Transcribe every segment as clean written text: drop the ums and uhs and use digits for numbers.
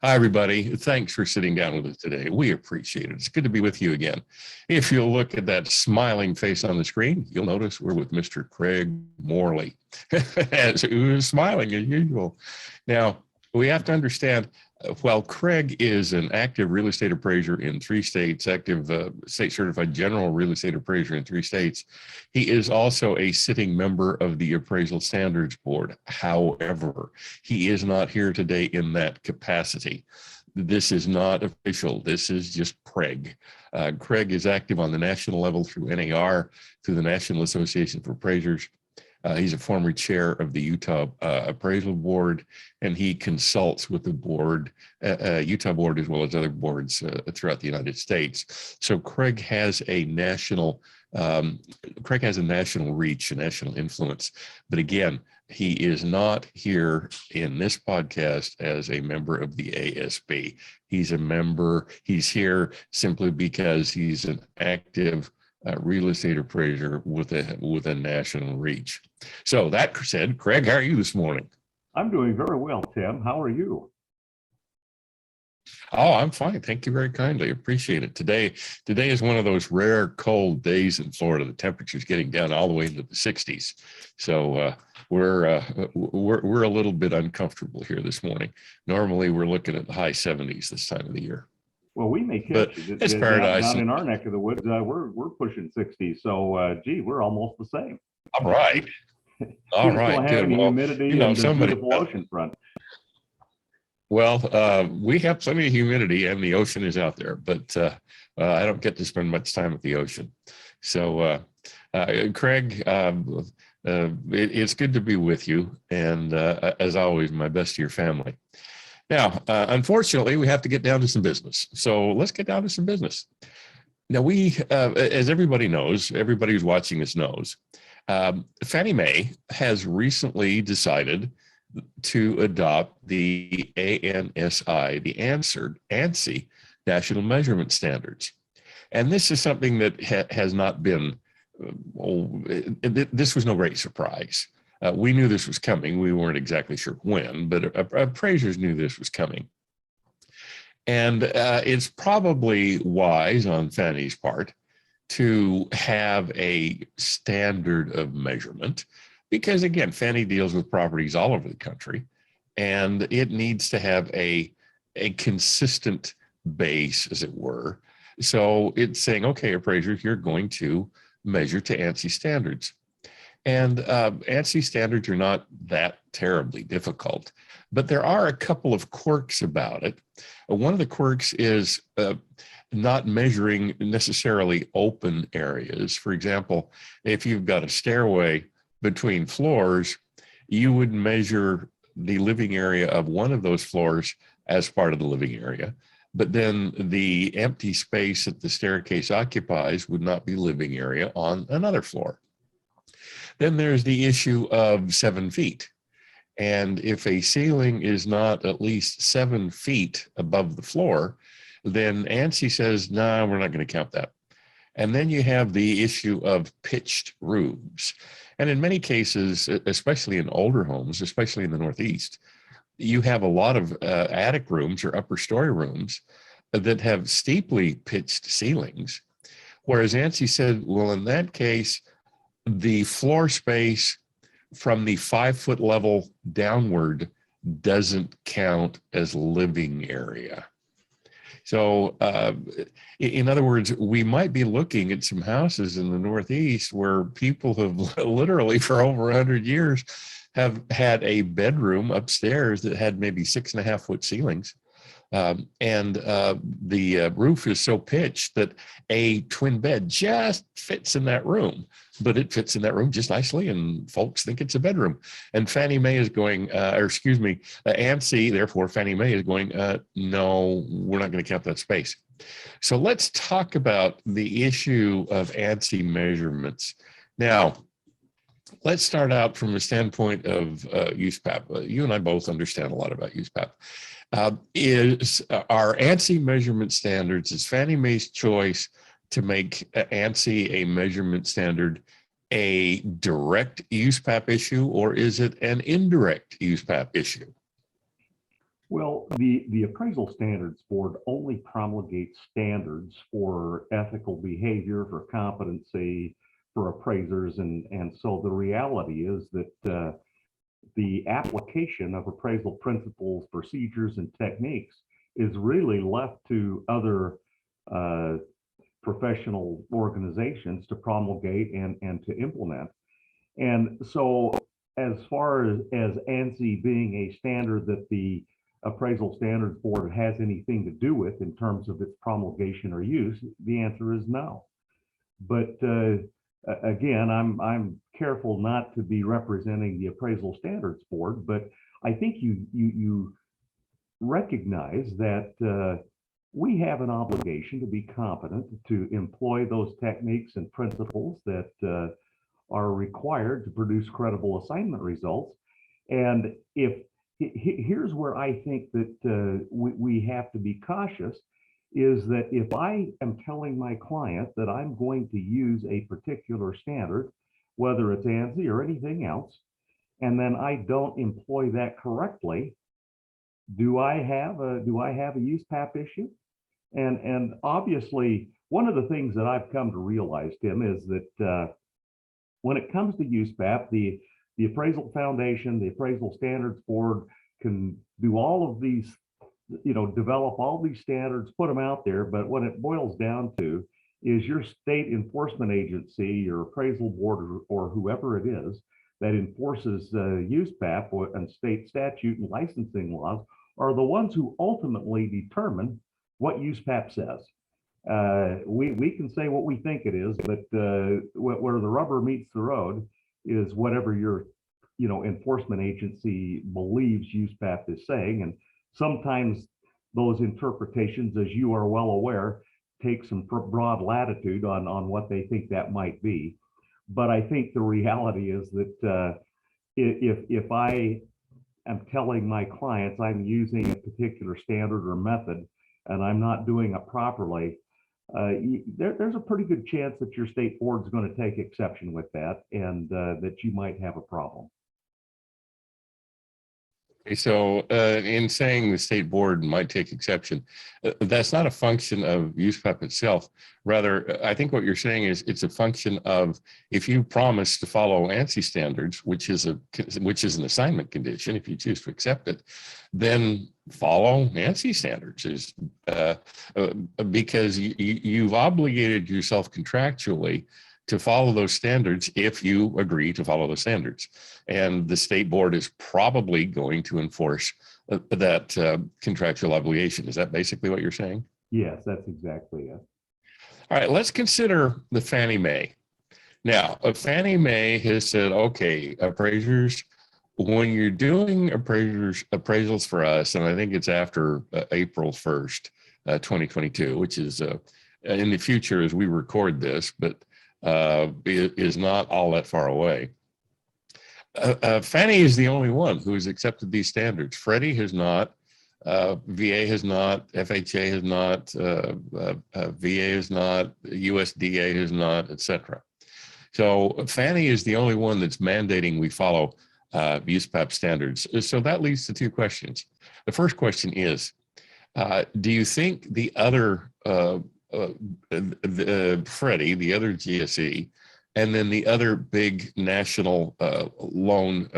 Hi, everybody. Thanks for sitting down with us today. We appreciate it. It's good to be with you again. If you'll look at that smiling face on the screen, you'll notice we're with Mr. Craig Morley, who is smiling as usual. Now, we have to understand, while Craig is an active real estate appraiser in 3 states, active state certified general real estate appraiser in 3 states, he is also a sitting member of the Appraisal Standards Board. However, he is not here today in that capacity. This is not official. This is just Craig. Craig is active on the national level through NAR, through the National Association for Appraisers. He's a former chair of the Utah Appraisal Board, and he consults with the board, Utah board, as well as other boards throughout the United States. So Craig has a national reach, a national influence. But again, he is not here in this podcast as a member of the ASB. He's a member. He's here simply because he's an active real estate appraiser with a national reach. So that said, Craig, how are you this morning? I'm doing very well, Tim. How are you? Oh, I'm fine. Thank you very kindly. Appreciate it. Today is one of those rare cold days in Florida. The temperature's getting down all the way into the 60s. So we're a little bit uncomfortable here this morning. Normally, we're looking at the high 70s this time of the year. Well, we may catch it. It's paradise. Down in our neck of the woods, we're pushing 60. So, gee, we're almost the same. All right. All right. Good. Well, humidity and somebody. Beautiful ocean front. Well, we have plenty of humidity, and the ocean is out there, but I don't get to spend much time at the ocean. So, Craig, it's good to be with you, and as always, my best to your family. Now, unfortunately, we have to get down to some business. So let's get down to some business. Now, we, as everybody knows, everybody who's watching this knows, Fannie Mae has recently decided to adopt the ANSI, the ANSI National Measurement Standards. And this is something that has not been, this was no great surprise. We knew this was coming. We weren't exactly sure when, but appraisers knew this was coming. And it's probably wise on Fannie's part to have a standard of measurement because, again, Fannie deals with properties all over the country, and it needs to have a consistent base, as it were. So it's saying, okay, appraisers, you're going to measure to ANSI standards. And ANSI standards are not that terribly difficult, but there are a couple of quirks about it. One of the quirks is not measuring necessarily open areas. For example, if you've got a stairway between floors, you would measure the living area of one of those floors as part of the living area, but then the empty space that the staircase occupies would not be living area on another floor. Then there's the issue of 7 feet. And if a ceiling is not at least 7 feet above the floor, then ANSI says, no, we're not going to count that. And then you have the issue of pitched roofs. And in many cases, especially in older homes, especially in the Northeast, you have a lot of attic rooms or upper story rooms that have steeply pitched ceilings. Whereas ANSI said, well, in that case, the floor space from the 5-foot level downward doesn't count as living area. So in other words, we might be looking at some houses in the Northeast where people have literally for over 100 years have had a bedroom upstairs that had maybe 6.5-foot ceilings. And the roof is so pitched that a twin bed just fits in that room, but it fits in that room just nicely, and folks think it's a bedroom. And Fannie Mae is going, ANSI, therefore Fannie Mae is going, no, we're not going to count that space. So let's talk about the issue of ANSI measurements. Now, let's start out from the standpoint of USPAP. You and I both understand a lot about USPAP. Is our ANSI measurement standards, is Fannie Mae's choice to make ANSI a measurement standard a direct USPAP issue, or is it an indirect USPAP issue? Well, the Appraisal Standards Board only promulgates standards for ethical behavior, for competency, for appraisers. And so the reality is that the application of appraisal principles, procedures, and techniques is really left to other uh, professional organizations to promulgate and to implement. And so as far as ANSI being a standard that the Appraisal Standards Board has anything to do with in terms of its promulgation or use, the answer is no. But again, I'm careful not to be representing the Appraisal Standards Board, but I think you recognize that we have an obligation to be competent to employ those techniques and principles that are required to produce credible assignment results. And here's where I think that we have to be cautious is that if I am telling my client that I'm going to use a particular standard, whether it's ANSI or anything else, and then I don't employ that correctly, do I have a USPAP issue? And obviously, one of the things that I've come to realize, Tim, is that when it comes to USPAP, the Appraisal Foundation, the Appraisal Standards Board can do all of these, develop all these standards, put them out there. But what it boils down to is your state enforcement agency, your appraisal board, or whoever it is that enforces USPAP and state statute and licensing laws are the ones who ultimately determine what USPAP says. We can say what we think it is, but where the rubber meets the road is whatever your enforcement agency believes USPAP is saying. And sometimes those interpretations, as you are well aware, take some broad latitude on what they think that might be. But I think the reality is that if I am telling my clients I'm using a particular standard or method and I'm not doing it properly, there's a pretty good chance that your state board is going to take exception with that, and that you might have a problem. Okay, so in saying the state board might take exception, that's not a function of USPAP itself. Rather, I think what you're saying is it's a function of if you promise to follow ANSI standards, which is an assignment condition, if you choose to accept it, then follow ANSI standards because you've obligated yourself contractually to follow those standards if you agree to follow those standards. And the state board is probably going to enforce that contractual obligation. Is that basically what you're saying? Yes, that's exactly it. All right, let's consider the Fannie Mae. Now, Fannie Mae has said, okay, appraisers, when you're doing appraisals for us, and I think it's after April 1st, 2022, which is in the future as we record this, but is not all that far away. Fannie is the only one who has accepted these standards. Freddie has not, VA has not, FHA has not, VA has not, USDA has not, etc. So Fannie is the only one that's mandating we follow USPAP standards. So that leads to two questions. The first question is, do you think the other Freddie, the other GSE, and then the other big national loan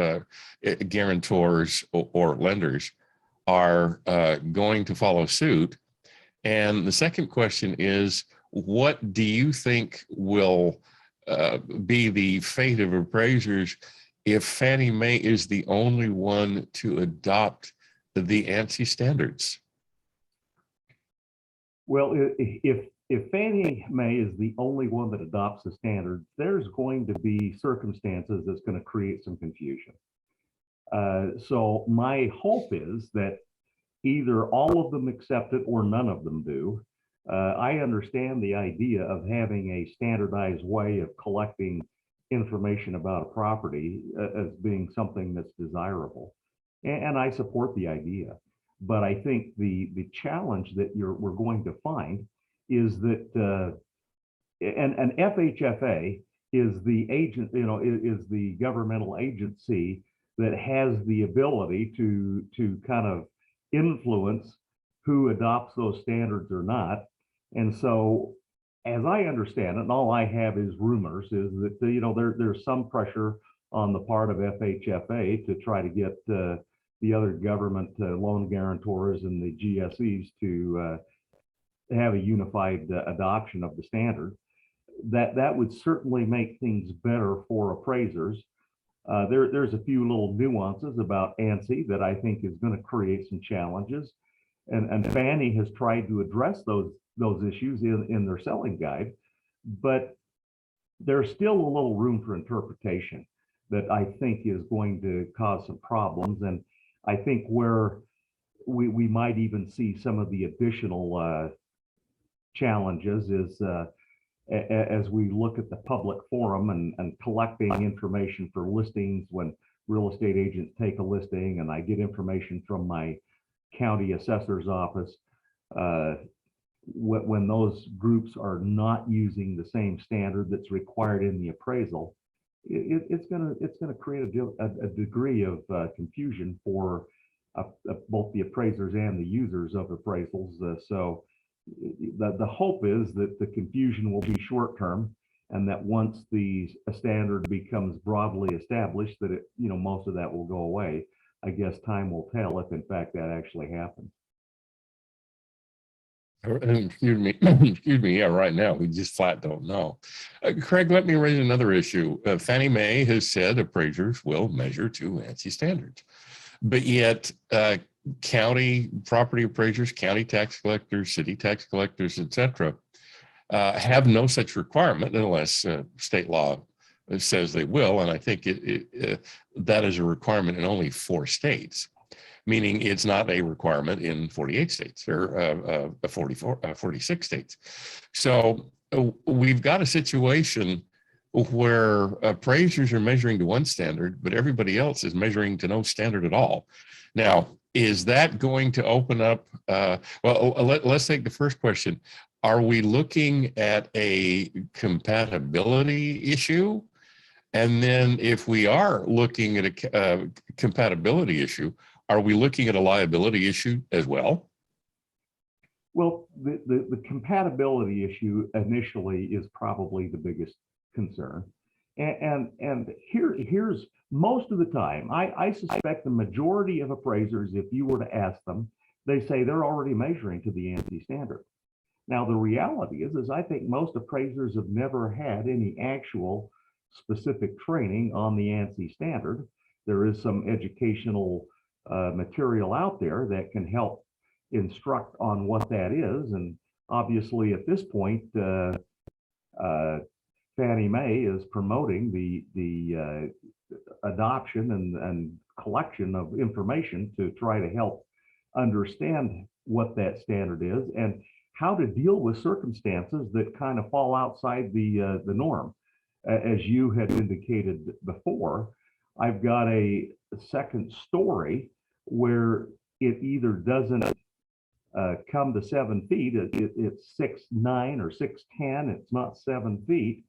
guarantors or lenders are going to follow suit? And the second question is, what do you think will be the fate of appraisers if Fannie Mae is the only one to adopt the ANSI standards? Well, if Fannie Mae is the only one that adopts the standards, there's going to be circumstances that's going to create some confusion. So my hope is that either all of them accept it or none of them do. I understand the idea of having a standardized way of collecting information about a property as being something that's desirable, and I support the idea. But I think the challenge that we're going to find is that and FHFA is the agent, is the governmental agency that has the ability to kind of influence who adopts those standards or not. And so, as I understand it, and all I have is rumors, is that there's some pressure on the part of FHFA to try to get the other government loan guarantors and the GSEs to have a unified adoption of the standard. That would certainly make things better for appraisers. There's a few little nuances about ANSI that I think is going to create some challenges, and Fannie has tried to address those issues in their selling guide, but there's still a little room for interpretation that I think is going to cause some problems. And I think where we might even see some of the additional challenges is as we look at the public forum and collecting information for listings. When real estate agents take a listing and I get information from my county assessor's office, when those groups are not using the same standard that's required in the appraisal, it's going to create a degree of confusion for both the appraisers and the users of appraisals. So the hope is that the confusion will be short term, and that once a standard becomes broadly established, that most of that will go away. I guess time will tell if in fact that actually happens. Excuse me. Excuse me. Yeah, right now we just flat don't know. Craig, let me raise another issue. Fannie Mae has said appraisers will measure to ANSI standards, but yet county property appraisers, county tax collectors, city tax collectors, etc., have no such requirement unless state law says they will. And I think that is a requirement in only 4 states. Meaning it's not a requirement in 48 states or 46 states. So we've got a situation where appraisers are measuring to one standard, but everybody else is measuring to no standard at all. Now, is that going to open up? Let's take the first question. Are we looking at a compatibility issue? And then if we are looking at a compatibility issue, are we looking at a liability issue as well? Well, the compatibility issue initially is probably the biggest concern. And here's most of the time, I suspect the majority of appraisers, if you were to ask them, they say they're already measuring to the ANSI standard. Now, the reality is I think most appraisers have never had any actual specific training on the ANSI standard. There is some educational material out there that can help instruct on what that is. And obviously at this point, Fannie Mae is promoting the adoption and collection of information to try to help understand what that standard is and how to deal with circumstances that kind of fall outside the norm. As you had indicated before, I've got a second story where it either doesn't come to 7 feet, it's 6'9" or 6'10", it's not 7 feet,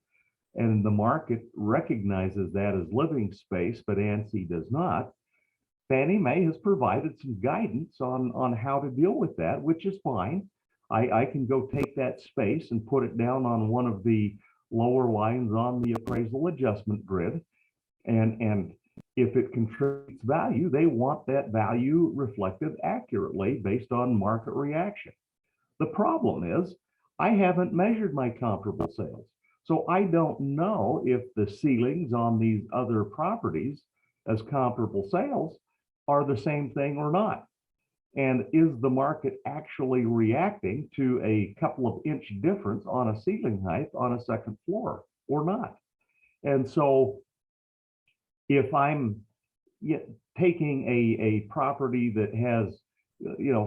and the market recognizes that as living space, but ANSI does not. Fannie Mae has provided some guidance on how to deal with that, which is fine. I can go take that space and put it down on one of the lower lines on the appraisal adjustment grid, and if it contributes value, they want that value reflected accurately based on market reaction. The problem is I haven't measured my comparable sales, so I don't know if the ceilings on these other properties as comparable sales are the same thing or not. And is the market actually reacting to a couple of inch difference on a ceiling height on a second floor or not? And so if I'm taking a property that has,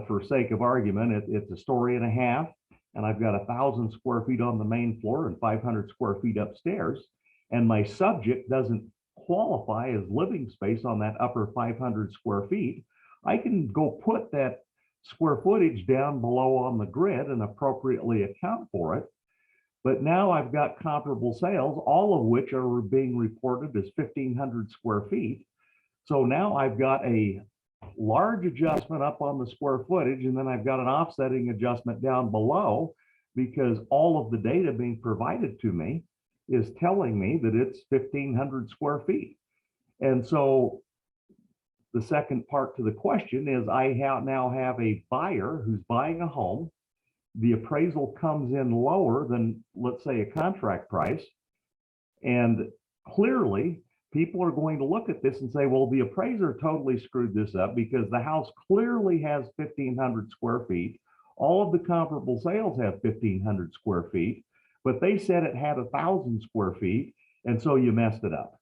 for sake of argument, it's a story and a half, and I've got 1,000 square feet on the main floor and 500 square feet upstairs, and my subject doesn't qualify as living space on that upper 500 square feet, I can go put that square footage down below on the grid and appropriately account for it. But now I've got comparable sales, all of which are being reported as 1,500 square feet. So now I've got a large adjustment up on the square footage, and then I've got an offsetting adjustment down below because all of the data being provided to me is telling me that it's 1,500 square feet. And so the second part to the question is I now have a buyer who's buying a home. The appraisal comes in lower than, let's say, a contract price. And clearly, people are going to look at this and say, well, the appraiser totally screwed this up because the house clearly has 1,500 square feet. All of the comparable sales have 1,500 square feet, but they said it had 1,000 square feet, and so you messed it up.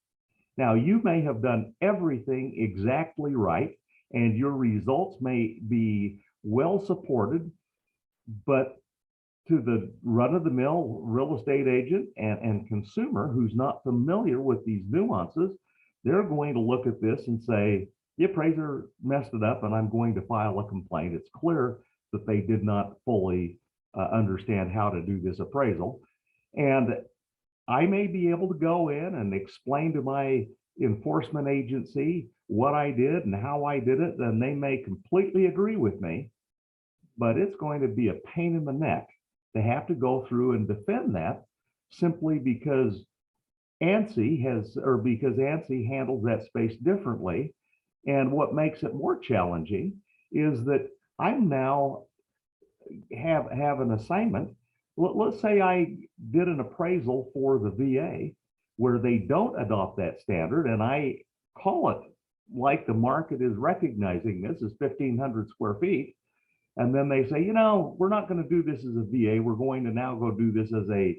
Now, you may have done everything exactly right, and your results may be well supported, but to the run-of-the-mill real estate agent and consumer who's not familiar with these nuances, they're going to look at this and say, the appraiser messed it up and I'm going to file a complaint. It's clear that they did not fully understand how to do this appraisal. And I may be able to go in and explain to my enforcement agency what I did and how I did it, and they may completely agree with me, but it's going to be a pain in the neck to have to go through and defend that simply because ANSI handles that space differently. And what makes it more challenging is that I'm now have an assignment. Let's say I did an appraisal for the VA where they don't adopt that standard, and I call it like the market is recognizing this as 1,500 square feet. And then they say, you know, we're not going to do this as a VA. We're going to now go do this as a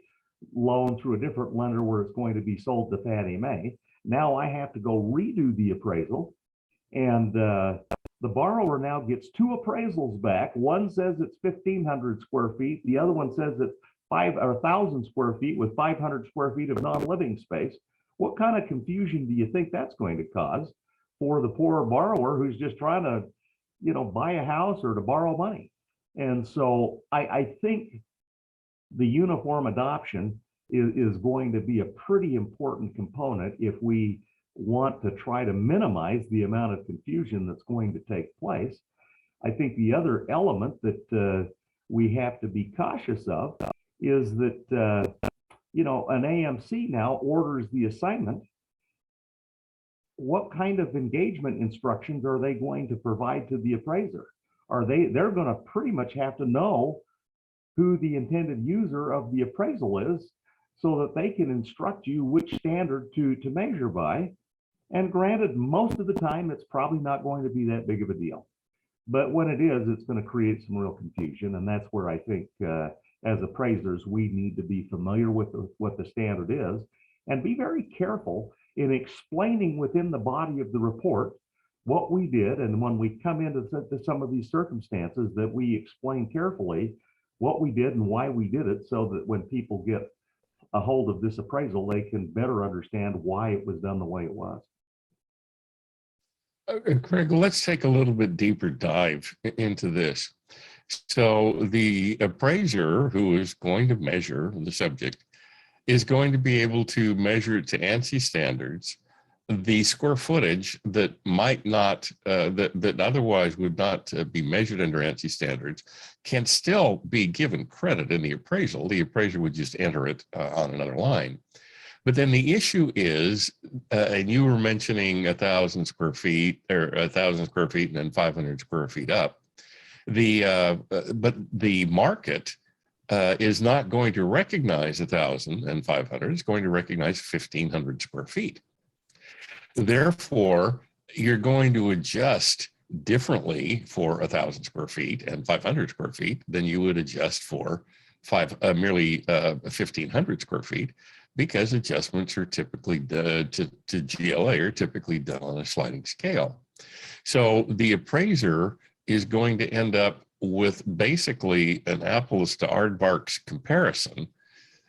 loan through a different lender where it's going to be sold to Fannie Mae. Now I have to go redo the appraisal. And the borrower now gets two appraisals back. One says it's 1,500 square feet. The other one says it's 1,000 square feet with 500 square feet of non-living space. What kind of confusion do you think that's going to cause for the poor borrower who's just trying to, you know, buy a house or to borrow money? And so I think the uniform adoption is going to be a pretty important component if we want to try to minimize the amount of confusion that's going to take place. I think the other element that we have to be cautious of is that, you know, an AMC now orders the assignment. What kind of engagement instructions are they going to provide to the appraiser? They're going to pretty much have to know who the intended user of the appraisal is so that they can instruct you which standard to measure by. And granted, most of the time, it's probably not going to be that big of a deal. But when it is, it's going to create some real confusion. And that's where I think as appraisers, we need to be familiar with what the standard is and be very careful in explaining within the body of the report what we did. And when we come into some of these circumstances, that we explain carefully what we did and why we did it, so that when people get a hold of this appraisal, they can better understand why it was done the way it was. Craig, let's take a little bit deeper dive into this. So the appraiser who is going to measure the subject is going to be able to measure it to ANSI standards, the square footage that might not, that otherwise would not be measured under ANSI standards can still be given credit in the appraisal. The appraiser would just enter it on another line. But then the issue is, and you were mentioning 1,000 square feet or 1,000 square feet and then 500 square feet up. But the market is not going to recognize 1,000 and 500. It's going to recognize 1,500 square feet. Therefore, you're going to adjust differently for 1,000 square feet and 500 square feet than you would adjust for merely 1,500 square feet, because adjustments are typically to GLA are typically done on a sliding scale. So the appraiser is going to end up with basically an apples to aardvarks comparison.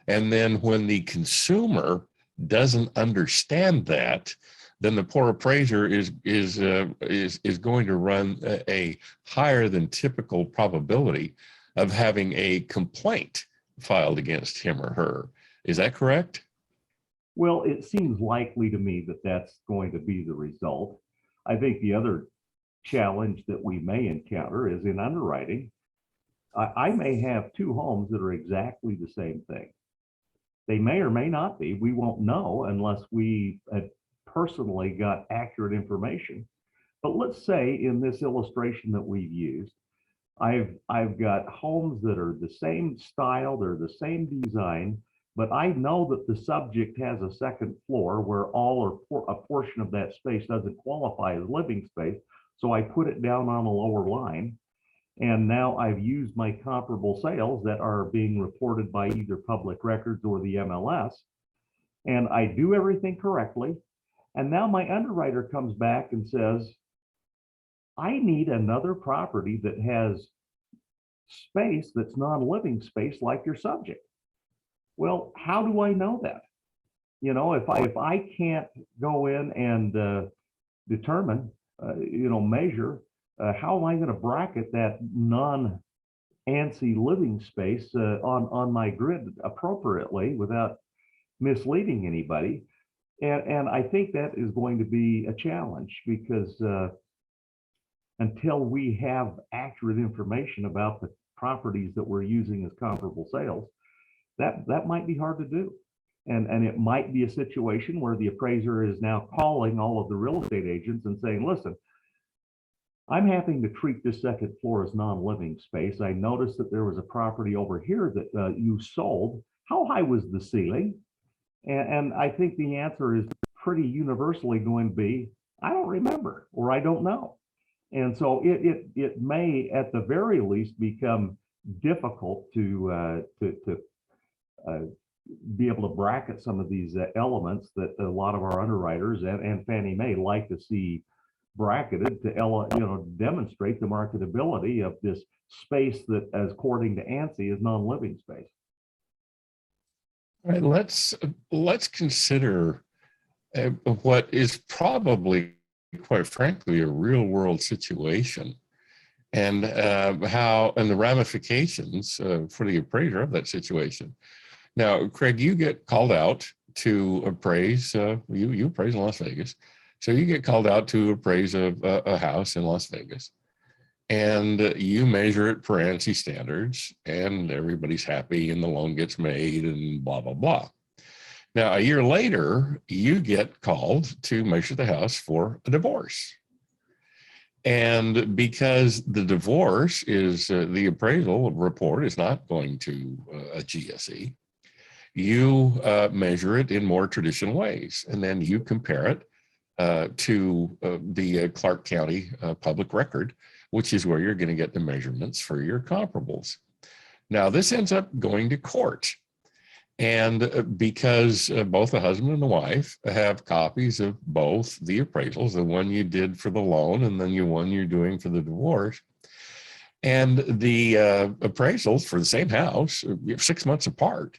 And then when the consumer doesn't understand that, then the poor appraiser is going to run a higher than typical probability of having a complaint filed against him or her. Is that correct? Well, it seems likely to me that that's going to be the result. I think the other challenge that we may encounter is in underwriting. I may have two homes that are exactly the same thing. They may or may not be. We won't know unless we personally got accurate information. But let's say in this illustration that we've used, I've got homes that are the same style, they're the same design, but I know that the subject has a second floor where all or a portion of that space doesn't qualify as living space. So I put it down on a lower line. And now I've used my comparable sales that are being reported by either public records or the MLS. And I do everything correctly. And now my underwriter comes back and says, I need another property that has space that's non-living space like your subject. Well, how do I know that? You know, if I can't go in and determine, measure, how am I going to bracket that non-ANSI living space on my grid appropriately without misleading anybody? And I think that is going to be a challenge because until we have accurate information about the properties that we're using as comparable sales, that might be hard to do. And it might be a situation where the appraiser is now calling all of the real estate agents and saying, listen, I'm having to treat this second floor as non-living space. I noticed that there was a property over here that you sold. How high was the ceiling? And I think the answer is pretty universally going to be, I don't remember, or I don't know. And so it may, at the very least, become difficult to be able to bracket some of these elements that a lot of our underwriters and Fannie Mae like to see bracketed to demonstrate the marketability of this space that, as according to ANSI, is non-living space. All right, let's consider what is probably, quite frankly, a real world situation, and the ramifications for the appraiser of that situation. Now, Craig, you get called out to appraise. You appraise in Las Vegas, so you get called out to appraise a house in Las Vegas, and you measure it per ANSI standards, and everybody's happy, and the loan gets made, and blah blah blah. Now, a year later, you get called to measure the house for a divorce. And because the divorce is the appraisal report is not going to a GSE, you measure it in more traditional ways. And then you compare it to the Clark County public record, which is where you're going to get the measurements for your comparables. Now, this ends up going to court. And because both the husband and the wife have copies of both the appraisals, the one you did for the loan and then the one you're doing for the divorce, and the appraisals for the same house, 6 months apart,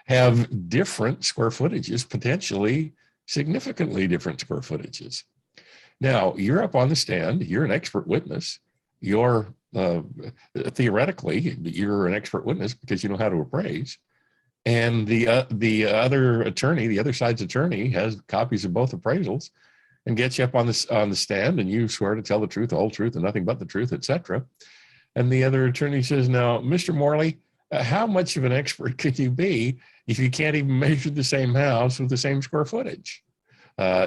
have different square footages, potentially significantly different square footages. Now, you're up on the stand, you're an expert witness, you're theoretically, you're an expert witness because you know how to appraise. And the other attorney, the other side's attorney, has copies of both appraisals and gets you up on the stand, and you swear to tell the truth, the whole truth, and nothing but the truth, etc. And the other attorney says, "Now, Mr. Morley, how much of an expert could you be if you can't even measure the same house with the same square footage?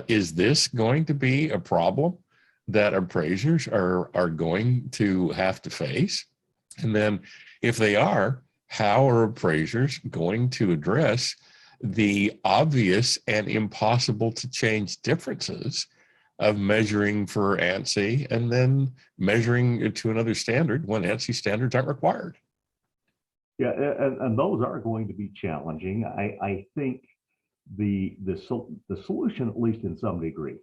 Is this going to be a problem that appraisers are going to have to face? And then, if they are, how are appraisers going to address the obvious and impossible to change differences of measuring for ANSI and then measuring to another standard when ANSI standards aren't required?" Yeah, and those are going to be challenging. I think the solution, at least in some degree,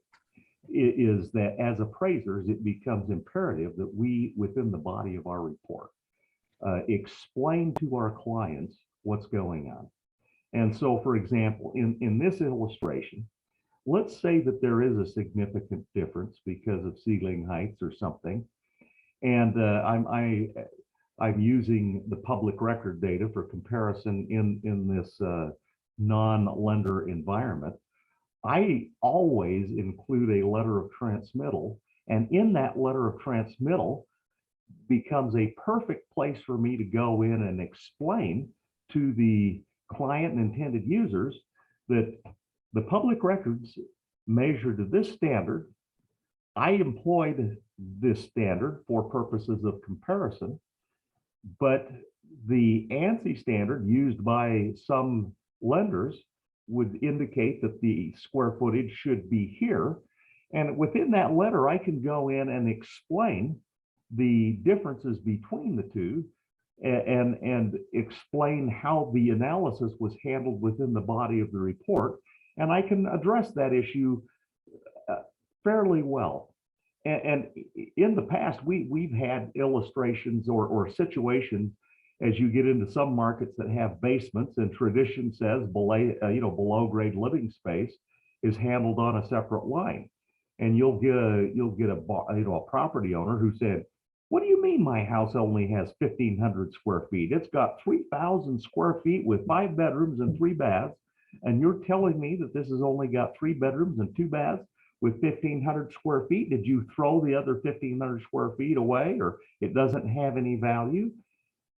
is that as appraisers, it becomes imperative that we, within the body of our report, explain to our clients what's going on. And so, for example, in this illustration, let's say that there is a significant difference because of ceiling heights or something, and I'm using the public record data for comparison in this non-lender environment. I always include a letter of transmittal And in that letter of transmittal becomes a perfect place for me to go in and explain to the client and intended users that the public records measure to this standard. I employed this standard for purposes of comparison, but the ANSI standard used by some lenders would indicate that the square footage should be here. And within that letter, I can go in and explain the differences between the two and explain how the analysis was handled within the body of the report. And I can address that issue fairly well. And in the past, we've had illustrations or situations as you get into some markets that have basements, and tradition says below grade living space is handled on a separate line. And you'll get a property owner who said, "What do you mean my house only has 1,500 square feet? It's got 3,000 square feet with 5 bedrooms and 3 baths, and you're telling me that this has only got 3 bedrooms and 2 baths with 1,500 square feet? Did you throw the other 1,500 square feet away, or it doesn't have any value?"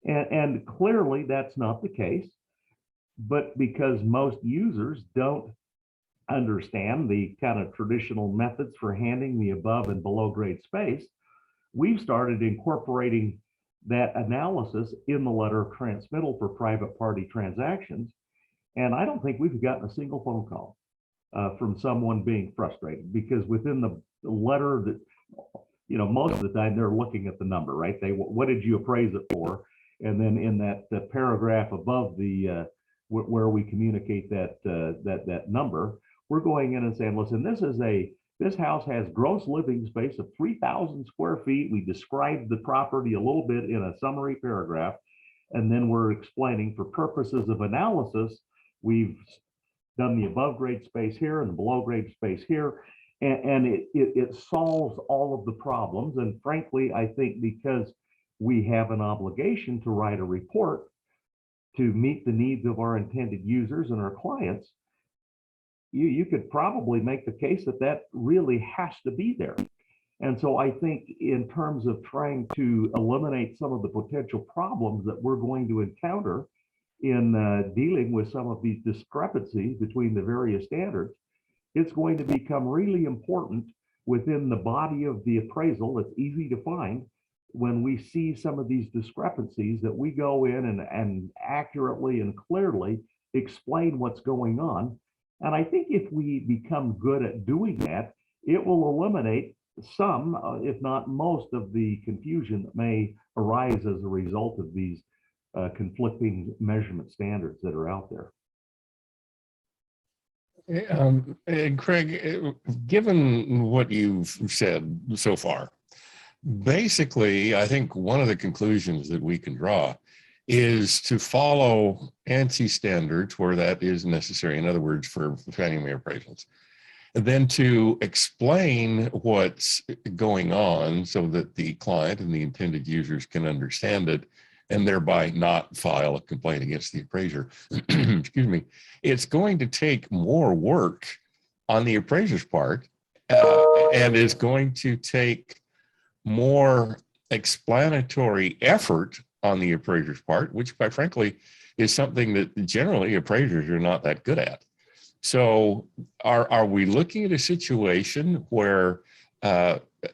And clearly that's not the case. But because most users don't understand the kind of traditional methods for handling the above and below grade space, we've started incorporating that analysis in the letter of transmittal for private party transactions. And I don't think we've gotten a single phone call from someone being frustrated, because within the letter that, most of the time they're looking at the number, right? What did you appraise it for? And then in that paragraph above the where we communicate that number, we're going in and saying, listen, this house has gross living space of 3,000 square feet. We described the property a little bit in a summary paragraph, and then we're explaining for purposes of analysis, we've done the above grade space here and the below grade space here, and it solves all of the problems. And frankly, I think because we have an obligation to write a report to meet the needs of our intended users and our clients, you could probably make the case that really has to be there. And so I think in terms of trying to eliminate some of the potential problems that we're going to encounter in dealing with some of these discrepancies between the various standards, it's going to become really important within the body of the appraisal. It's easy to find when we see some of these discrepancies that we go in and accurately and clearly explain what's going on. And I think if we become good at doing that, it will eliminate some, if not most, of the confusion that may arise as a result of these conflicting measurement standards that are out there. And Craig, given what you've said so far, basically, I think one of the conclusions that we can draw is to follow ANSI standards where that is necessary. In other words, for Fannie Mae appraisals, and then to explain what's going on so that the client and the intended users can understand it, and thereby not file a complaint against the appraiser. Excuse me. It's going to take more work on the appraiser's part, and it's going to take more explanatory effort on the appraiser's part, which quite frankly is something that generally appraisers are not that good at. So are we looking at a situation where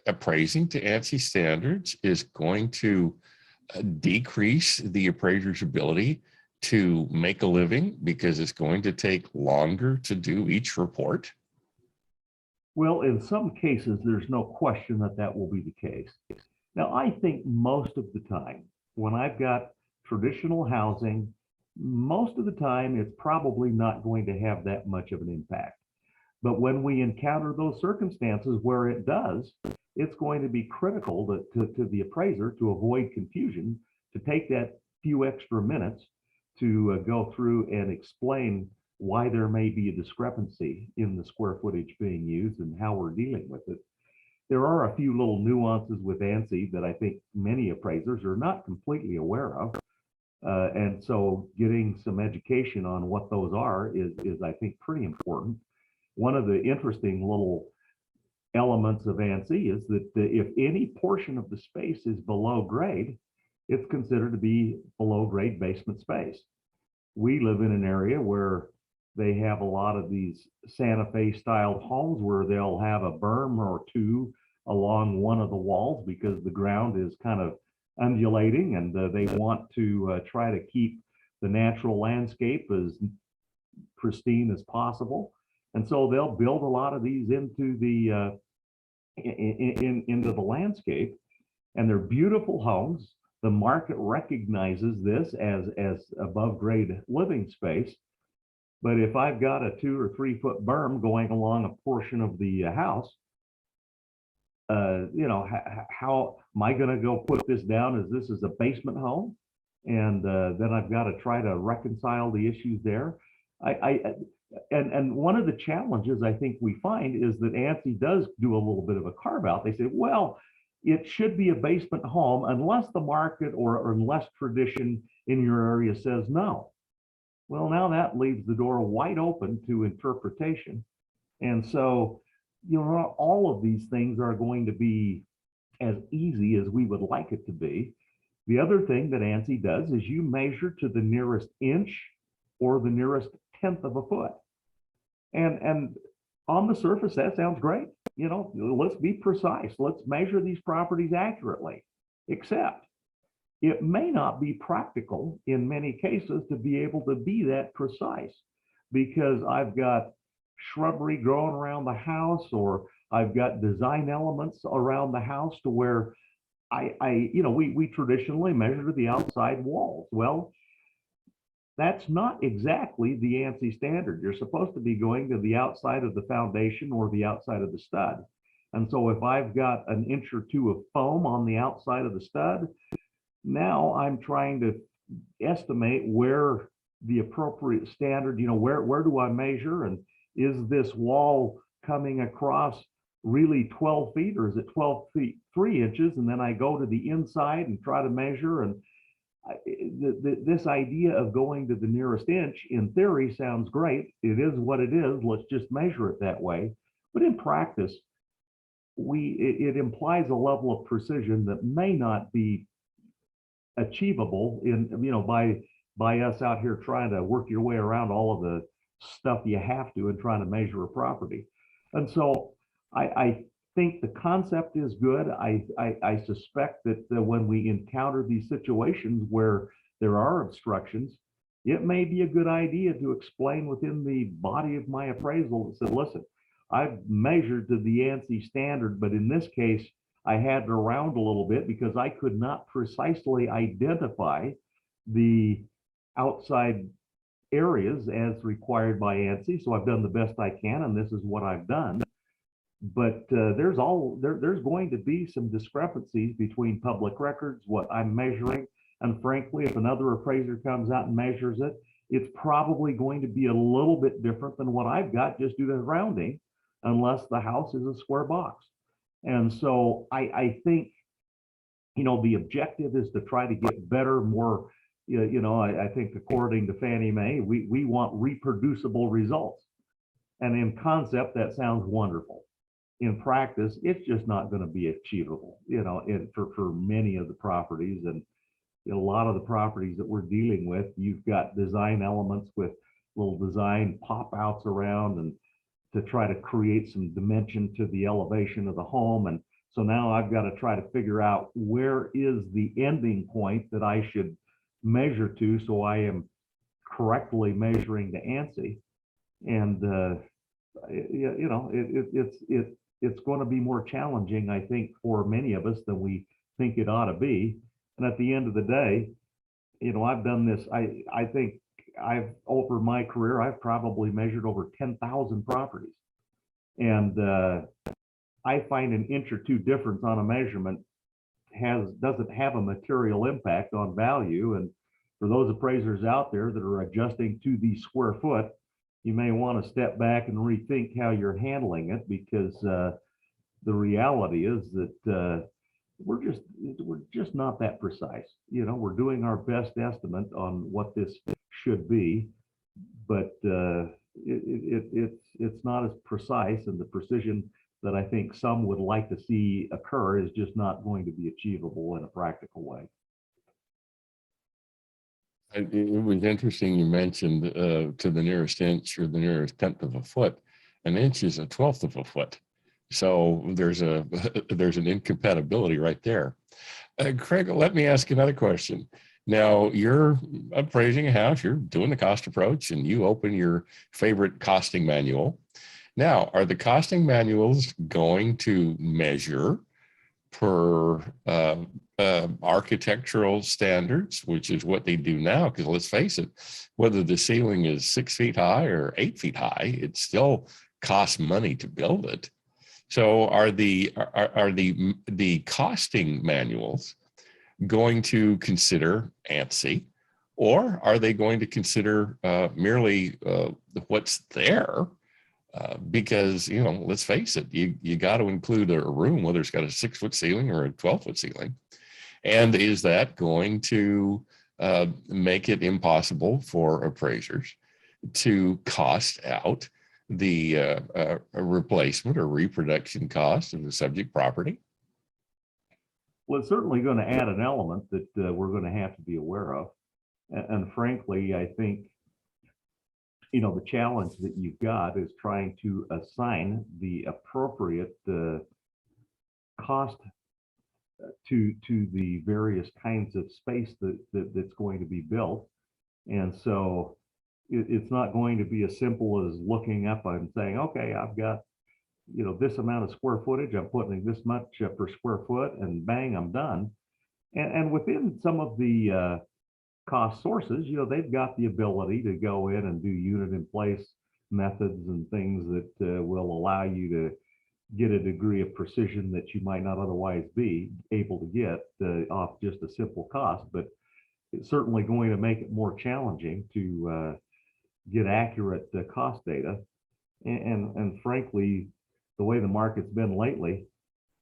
appraising to ANSI standards is going to decrease the appraiser's ability to make a living because it's going to take longer to do each report? Well, in some cases, there's no question that will be the case. Now, I think most of the time, when I've got traditional housing, most of the time, it's probably not going to have that much of an impact. But when we encounter those circumstances where it does, it's going to be critical to the appraiser to avoid confusion, to take that few extra minutes to go through and explain why there may be a discrepancy in the square footage being used and how we're dealing with it. There are a few little nuances with ANSI that I think many appraisers are not completely aware of. And so getting some education on what those are is I think, pretty important. One of the interesting little elements of ANSI is that if any portion of the space is below grade, it's considered to be below grade basement space. We live in an area where they have a lot of these Santa Fe style homes where they'll have a berm or two along one of the walls because the ground is kind of undulating, and they want to try to keep the natural landscape as pristine as possible. And so they'll build a lot of these into the into the landscape, and they're beautiful homes. The market recognizes this as above grade living space. But if I've got a 2 or 3 foot berm going along a portion of the house, you know, how am I going to go put this down as this is a basement home? And then I've got to try to reconcile the issues there. And one of the challenges I think we find is that ANSI does do a little bit of a carve out. They say, well, it should be a basement home unless the market or unless tradition in your area says no. Well, now that leaves the door wide open to interpretation. And so, you know, not all of these things are going to be as easy as we would like it to be. The other thing that ANSI does is you measure to the nearest inch or the nearest tenth of a foot. And on the surface, that sounds great. You know, let's be precise. Let's measure these properties accurately, except it may not be practical in many cases to be able to be that precise, because I've got shrubbery growing around the house, or I've got design elements around the house to where you know, we traditionally measure to the outside walls. Well, that's not exactly the ANSI standard. You're supposed to be going to the outside of the foundation or the outside of the stud. And so if I've got an inch or two of foam on the outside of the stud, now I'm trying to estimate where the appropriate standard, you know, where do I measure, and is this wall coming across really 12 feet, or is it 12 feet 3 inches? And then I go to the inside and try to measure. And this idea of going to the nearest inch in theory sounds great. It is what it is. Let's just measure it that way. But in practice, it implies a level of precision that may not be achievable in, you know, by us out here trying to work your way around all of the stuff you have to and trying to measure a property. And so I think the concept is good. I suspect that when we encounter these situations where there are obstructions, it may be a good idea to explain within the body of my appraisal that said, listen, I've measured to the ANSI standard, but in this case, I had to round a little bit because I could not precisely identify the outside areas as required by ANSI. So I've done the best I can, and this is what I've done. But there's going to be some discrepancies between public records, what I'm measuring, and frankly, if another appraiser comes out and measures it, it's probably going to be a little bit different than what I've got just due to rounding, unless the house is a square box. And so I think, you know, the objective is to try to get better, more, you know, I think according to Fannie Mae, we want reproducible results. And in concept, that sounds wonderful. In practice, it's just not going to be achievable, you know, for many of the properties. And a lot of the properties that we're dealing with, you've got design elements with little design pop outs around, and to try to create some dimension to the elevation of the home. And so now I've got to try to figure out where is the ending point that I should measure to, so I am correctly measuring the ANSI. And you know, it's going to be more challenging, I think, for many of us than we think it ought to be. And at the end of the day, you know, I've done this. I think over my career, I've probably measured over 10,000 properties. And I find an inch or two difference on a measurement doesn't have a material impact on value. And for those appraisers out there that are adjusting to the square foot, you may want to step back and rethink how you're handling it, because the reality is that we're just not that precise. You know, we're doing our best estimate on what this should be, but it's not as precise, and the precision that I think some would like to see occur is just not going to be achievable in a practical way. It was interesting you mentioned to the nearest inch or the nearest tenth of a foot. An inch is a twelfth of a foot. So there's an incompatibility right there. Craig, let me ask another question. Now you're appraising a house, you're doing the cost approach, and you open your favorite costing manual. Now, are the costing manuals going to measure per architectural standards, which is what they do now? Because let's face it, whether the ceiling is 6 feet high or 8 feet high, it still costs money to build it. So are the costing manuals going to consider ANSI, or are they going to consider merely what's there? Because, you know, let's face it, you got to include a room, whether it's got a 6-foot ceiling or a 12-foot ceiling. And is that going to make it impossible for appraisers to cost out the replacement or reproduction cost of the subject property? Well, it's certainly going to add an element that we're going to have to be aware of. And frankly, I think, you know, the challenge that you've got is trying to assign the appropriate cost to the various kinds of space that's going to be built. And so it's not going to be as simple as looking up and saying, okay, I've got, you know, this amount of square footage, I'm putting this much per square foot, and bang, I'm done. And within some of the cost sources, you know, they've got the ability to go in and do unit in place methods and things that will allow you to get a degree of precision that you might not otherwise be able to get off just a simple cost. But it's certainly going to make it more challenging to get accurate cost data. And frankly, the way the market's been lately,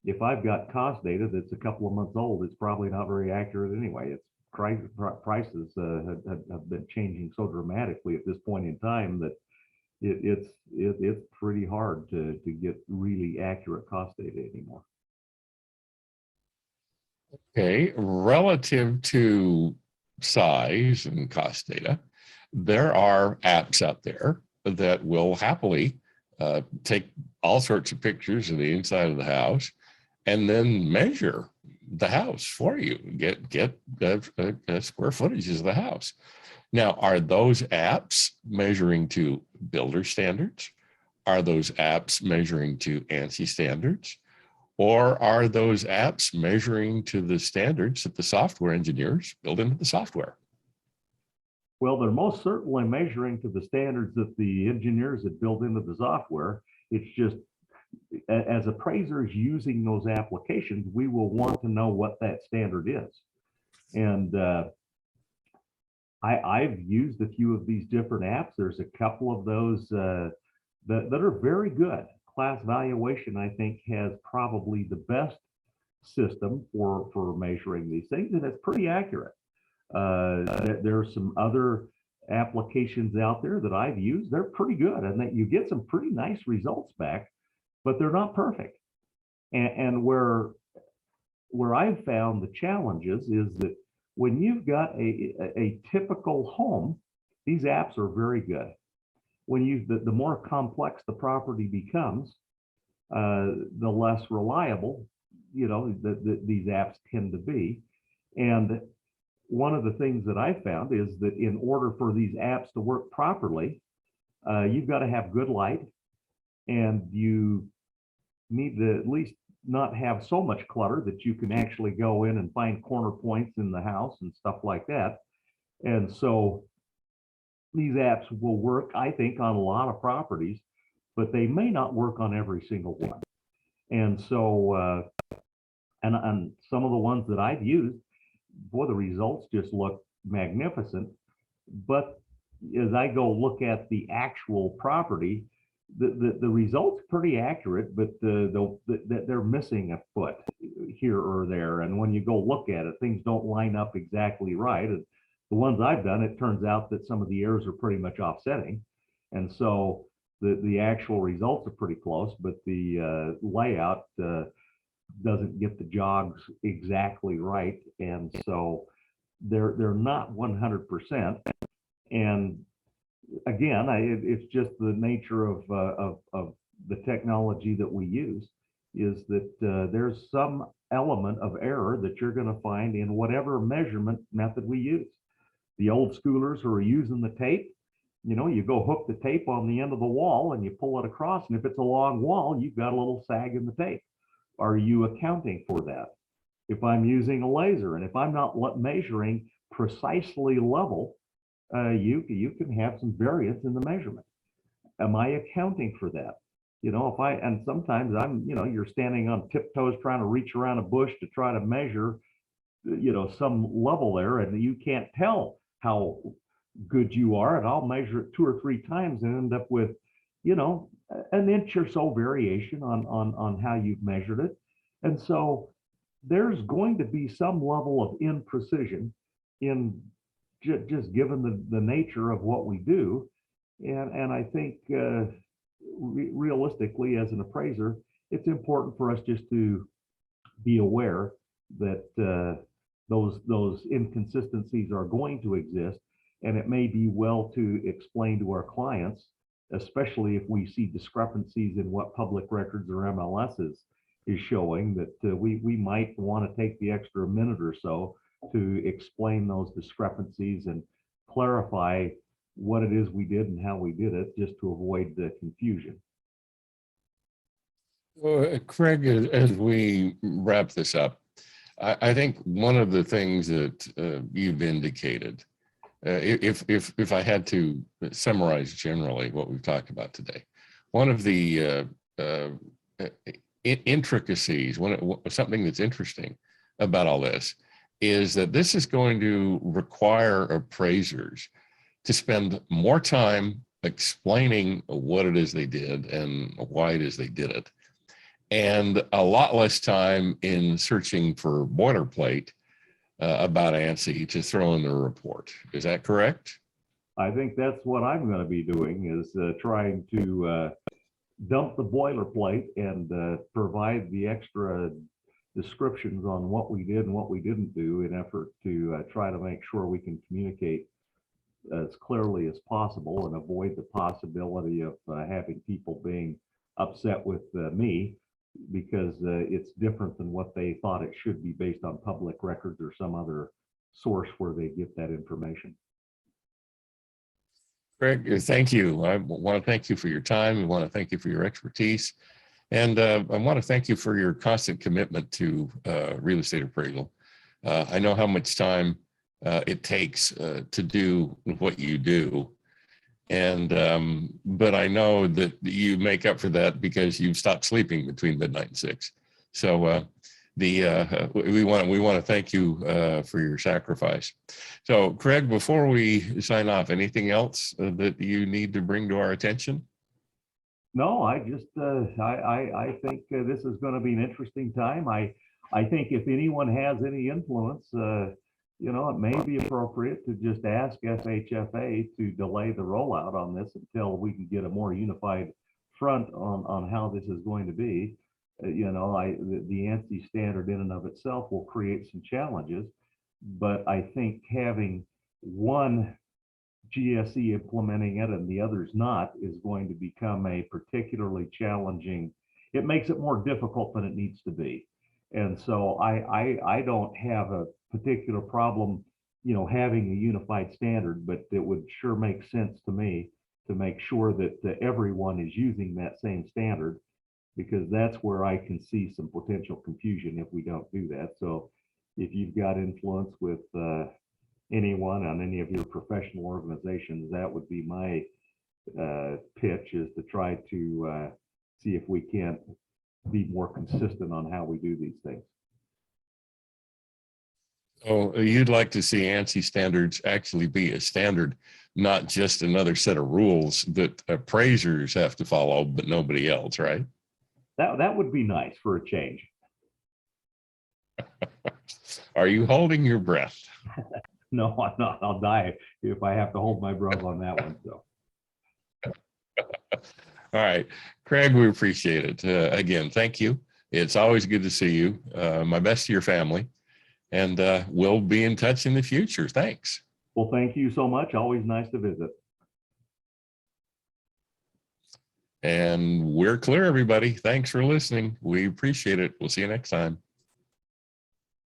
if I've got cost data that's a couple of months old, it's probably not very accurate anyway. It's prices have been changing so dramatically at this point in time that it's pretty hard to get really accurate cost data anymore. Okay, relative to size and cost data, there are apps out there that will happily take all sorts of pictures of the inside of the house and then measure the house for you, get square footages of the house. Now, are those apps measuring to builder standards? Are those apps measuring to ANSI standards? Or are those apps measuring to the standards that the software engineers build into the software? Well, they're most certainly measuring to the standards that the engineers that build into the software. It's just, as appraisers using those applications, we will want to know what that standard is. And I've used a few of these different apps. There's a couple of those that are very good. Class Valuation, I think, has probably the best system for measuring these things, and it's pretty accurate. There's some other applications out there that I've used. They're pretty good, and that you get some pretty nice results back, but they're not perfect. And where I've found the challenges is that when you've got a typical home, these apps are very good. When the more complex the property becomes, the less reliable, you know, these apps tend to be. And one of the things that I found is that in order for these apps to work properly, you've got to have good light, and you need to at least not have so much clutter that you can actually go in and find corner points in the house and stuff like that. And so these apps will work, I think, on a lot of properties, but they may not work on every single one. And so, and some of the ones that I've used, boy, the results just look magnificent. But as I go look at the actual property, the results pretty accurate, but they're missing a foot here or there. And when you go look at it, things don't line up exactly right. And the ones I've done, it turns out that some of the errors are pretty much offsetting. And so The actual results are pretty close, but the layout doesn't get the jogs exactly right, and so they're not 100%. And again, it's just the nature of the technology that we use, is that there's some element of error that you're going to find in whatever measurement method we use. The old schoolers who are using the tape, you go hook the tape on the end of the wall and you pull it across, and if it's a long wall, you've got a little sag in the tape. Are you accounting for that? If I'm using a laser and if I'm not measuring precisely level, you can have some variance in the measurement. Am I accounting for that? And sometimes you're standing on tiptoes trying to reach around a bush to try to measure, some level there, and you can't tell how good you are. And I'll measure it 2 or 3 times and end up with, an inch or so variation on how you've measured it. And so there's going to be some level of imprecision in just given the nature of what we do. And I think realistically, as an appraiser, it's important for us just to be aware that those inconsistencies are going to exist. And it may be well to explain to our clients, especially if we see discrepancies in what public records or MLS is showing, that we might want to take the extra minute or so to explain those discrepancies and clarify what it is we did and how we did it, just to avoid the confusion. Craig, as we wrap this up, I think one of the things that you've indicated, if I had to summarize generally what we've talked about today, one of the intricacies, something that's interesting about all this, is that this is going to require appraisers to spend more time explaining what it is they did and why it is they did it, and a lot less time in searching for boilerplate about ANSI to throw in the report. Is that correct? I think that's what I'm going to be doing, is trying to dump the boilerplate and provide the extra descriptions on what we did and what we didn't do, in effort to try to make sure we can communicate as clearly as possible and avoid the possibility of having people being upset with me because it's different than what they thought it should be based on public records or some other source where they get that information. Craig, thank you. I want to thank you for your time. I want to thank you for your expertise. And I want to thank you for your constant commitment to real estate appraisal. I know how much time it takes to do what you do. And but I know that you make up for that because you've stopped sleeping between midnight and 6. So we want to thank you for your sacrifice. So Craig, before we sign off, anything else that you need to bring to our attention? No, I just I think this is going to be an interesting time. I think if anyone has any influence, it may be appropriate to just ask FHFA to delay the rollout on this until we can get a more unified front on how this is going to be. The ANSI standard in and of itself will create some challenges, but I think having one GSE implementing it and the others not is going to become a particularly challenging. It makes it more difficult than it needs to be. And so I don't have a particular problem, having a unified standard, but it would sure make sense to me to make sure that everyone is using that same standard, because that's where I can see some potential confusion if we don't do that. So if you've got influence with anyone on any of your professional organizations, that would be my pitch, is to try to see if we can't be more consistent on how we do these things. Oh, you'd like to see ANSI standards actually be a standard, not just another set of rules that appraisers have to follow, but nobody else, right? That would be nice for a change. Are you holding your breath? No, I'm not. I'll die if I have to hold my breath on that one. So. All right, Craig, we appreciate it. Again, thank you. It's always good to see you. My best to your family, and we'll be in touch in the future. Thanks. Well, thank you so much. Always nice to visit. And we're clear, everybody. Thanks for listening. We appreciate it. We'll see you next time.